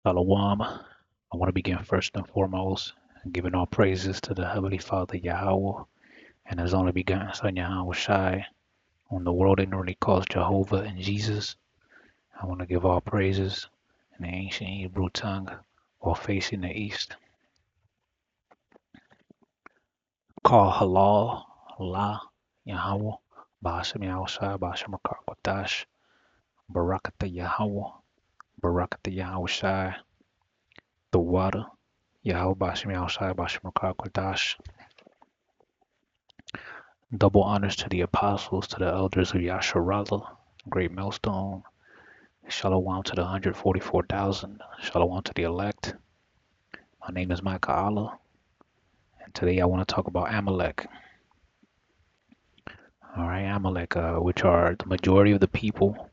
Shalom. I want to begin first and foremost giving all praises to the Heavenly Father Yahweh and His only begotten Son Yahweh Shai, whom the world ignorantly calls Jehovah and Jesus. I want to give all praises in the ancient Hebrew tongue while facing the east. Call halal, Allah, Yahweh, Ba'ashem Yahweh Shai, Ba'ashem Rakar Barakata Yahweh, Barakata Yahweh Shai, the water, Yahweh Ba'ashem Yahweh Shai, Ba'ashem Rakar Double honors to the apostles, to the elders of Yasharala, Greatmillstone. Shalom to the 144,000. Shalom to the elect. My name is Micah Allah, and today I want to talk about Amalek. All right, Amalek, which are the majority of the people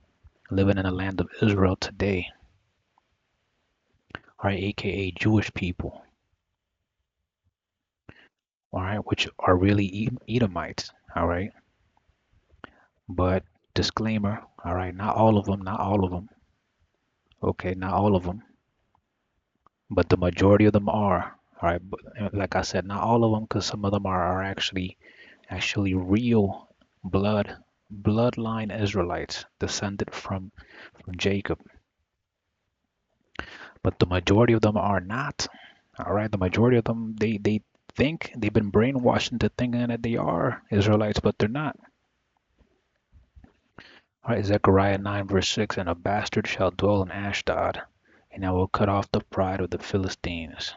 living in the land of Israel today. All right, aka Jewish people. All right, which are really Edomites. All right, but disclaimer. All right, not all of them. Not all of them. Okay, not all of them. But the majority of them are. All right, but like I said, not all of them, because some of them are actually real bloodline Israelites descended from Jacob. But the majority of them are not. All right, the majority of them they think they've been brainwashed into thinking that they are Israelites, but they're not. All right, Zechariah 9 verse 6, and a bastard shall dwell in Ashdod, and I will cut off the pride of the Philistines.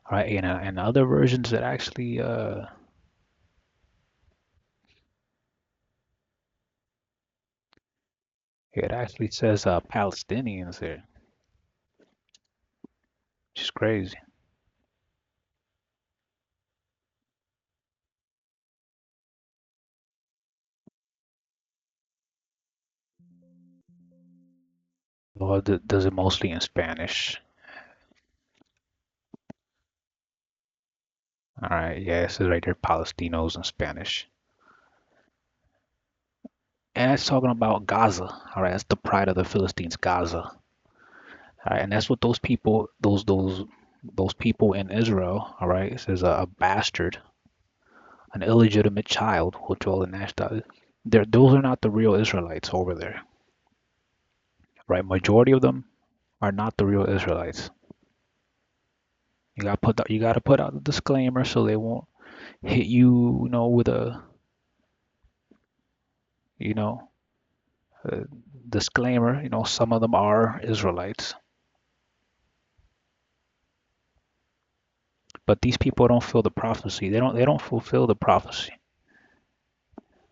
All right, and other versions that actually it actually says Palestinians there, which is crazy. Well, does it mostly in Spanish? All right, yeah, it says right there, Palestinos in Spanish. And it's talking about Gaza. All right, that's the pride of the Philistines, Gaza. All right, and that's what those people, those people in Israel. All right, it says a bastard, an illegitimate child will dwell in Ashdod. Those are not the real Israelites over there. Right, majority of them are not the real Israelites. You gotta put out the disclaimer so they won't hit you, with a, you know, a disclaimer. Some of them are Israelites, but these people don't feel the prophecy. They don't fulfill the prophecy.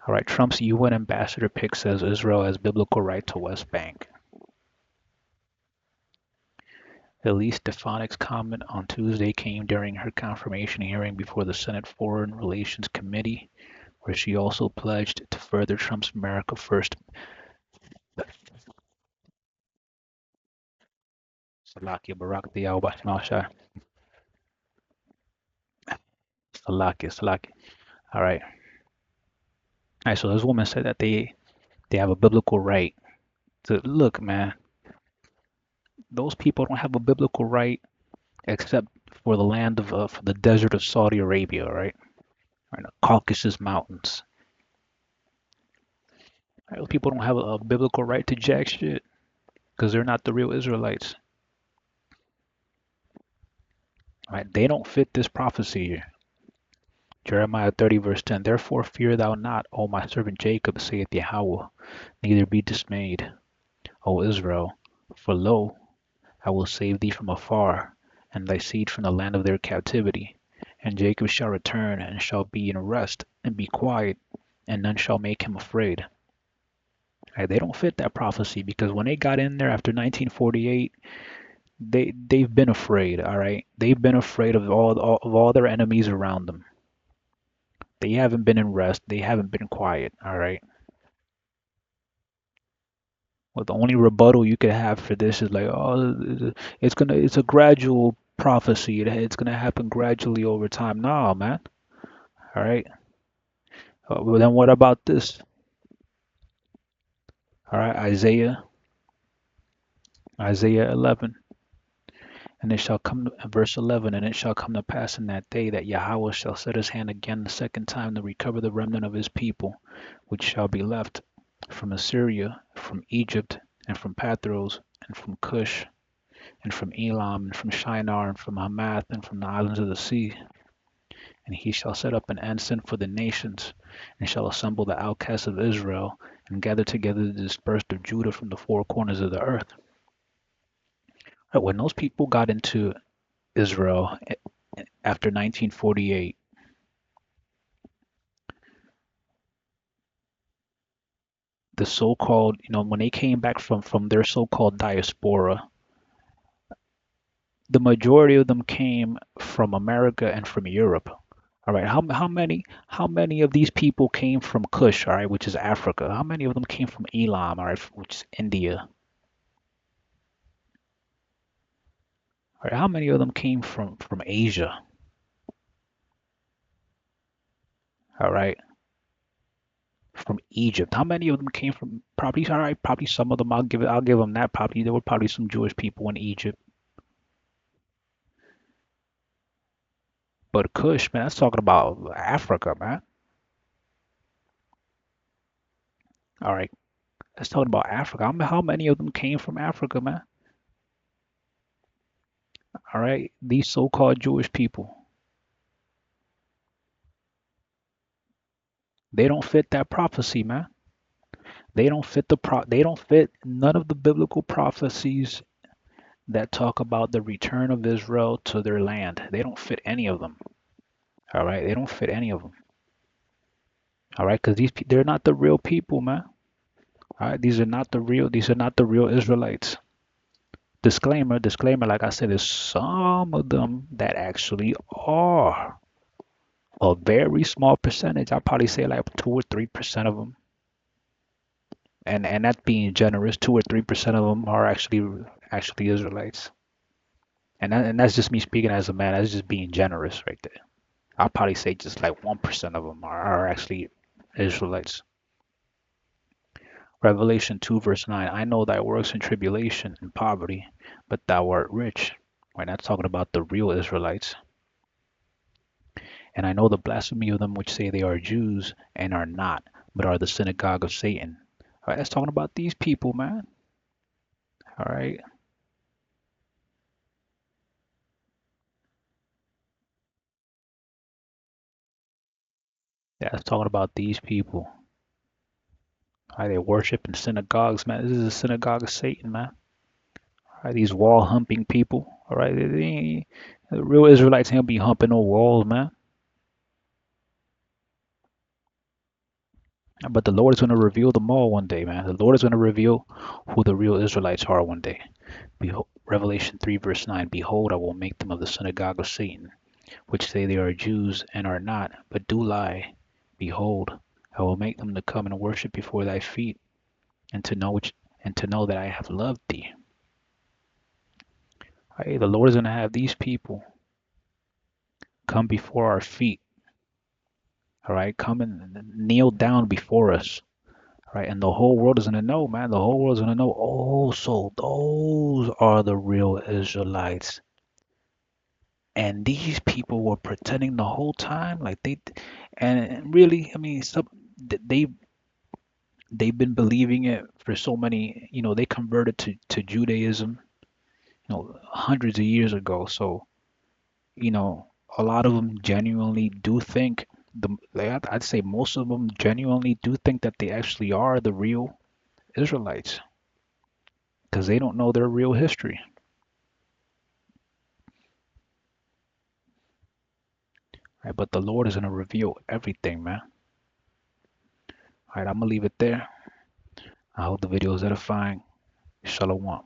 All right, Trump's UN ambassador pick says Israel has biblical right to West Bank. Elise Stefanik's comment on Tuesday came during her confirmation hearing before the Senate Foreign Relations Committee, where she also pledged to further Trump's America First. Salakia Barak Salakia, Salakia. All right. All right, so this woman said that they have a biblical right to look, man. Those people don't have a biblical right except for the land of for the desert of Saudi Arabia, right? Or the Caucasus Mountains. Right? Those people don't have a biblical right to jack shit because they're not the real Israelites. Right? They don't fit this prophecy here. Jeremiah 30 verse 10. Therefore fear thou not, O my servant Jacob, saith Yahweh, neither be dismayed, O Israel, for lo, I will save thee from afar, and thy seed from the land of their captivity. And Jacob shall return, and shall be in rest, and be quiet, and none shall make him afraid. Right, they don't fit that prophecy because when they got in there after 1948, they've been afraid. All right, they've been afraid of all their enemies around them. They haven't been in rest. They haven't been quiet. All right. Well, the only rebuttal you could have for this is like, oh, it's a gradual prophecy. It's gonna happen gradually over time. No, man. All right. Well, then what about this? All right, Isaiah Isaiah 11. And it shall come, verse 11, and it shall come to pass in that day that Yahweh shall set his hand again the second time to recover the remnant of his people, which shall be left from Assyria, from Egypt, and from Pathros, and from Cush, and from Elam, and from Shinar, and from Hamath, and from the islands of the sea. And he shall set up an ensign for the nations, and shall assemble the outcasts of Israel, and gather together the dispersed of Judah from the four corners of the earth. Right, when those people got into Israel after 1948, the so-called, when they came back from their so-called diaspora, the majority of them came from America and from Europe. All right, how many of these people came from Kush, all right, which is Africa? How many of them came from Elam, all right, which is India? All right, how many of them came from Asia? All right, from Egypt. How many of them came from probably all right, probably some of them I'll give them that. Probably there were probably some Jewish people in Egypt. But Kush, man, that's talking about Africa, man. All right, that's talking about Africa. How many of them came from Africa, man? All right, these so-called Jewish people, they don't fit that prophecy, man. They don't fit none of the biblical prophecies that talk about the return of Israel to their land. They don't fit any of them. All right, they don't fit any of them. All right, because they're not the real people, man. All right, these are not the real Israelites. Disclaimer, like I said, there's some of them that actually are a very small percentage. I'll probably say like 2 or 3% of them. And that's being generous. 2 or 3% of them are actually Israelites. And that's just me speaking as a man. That's just being generous right there. I'll probably say just like 1% of them are actually Israelites. Revelation 2 verse 9. I know thy works in tribulation and poverty, but thou art rich. Right, that's talking about the real Israelites. And I know the blasphemy of them which say they are Jews and are not, but are the synagogue of Satan. All right, that's talking about these people, man. All right. Yeah, that's talking about these people. All right, they worship in synagogues, man. This is a synagogue of Satan, man. All right, these wall humping people. All right, the real Israelites ain't be humping no walls, man. But the Lord is going to reveal them all one day, man. The Lord is going to reveal who the real Israelites are one day. Behold, Revelation 3 verse 9. Behold, I will make them of the synagogue of Satan, which say they are Jews and are not, but do lie. Behold, I will make them to come and worship before thy feet, and to know that I have loved thee. Hey, the Lord is going to have these people come before our feet. All right, come and kneel down before us. All right, and the whole world is going to know, man. The whole world is going to know. Oh, so those are the real Israelites. And these people were pretending the whole time, like and really, I mean, they they've been believing it for so many. They converted to Judaism, hundreds of years ago. So you know, a lot of them genuinely do think I'd say most of them genuinely do think that they actually are the real Israelites because they don't know their real history. Right? But the Lord is going to reveal everything, man. All right, I'm going to leave it there. I hope the video is edifying. Shalom.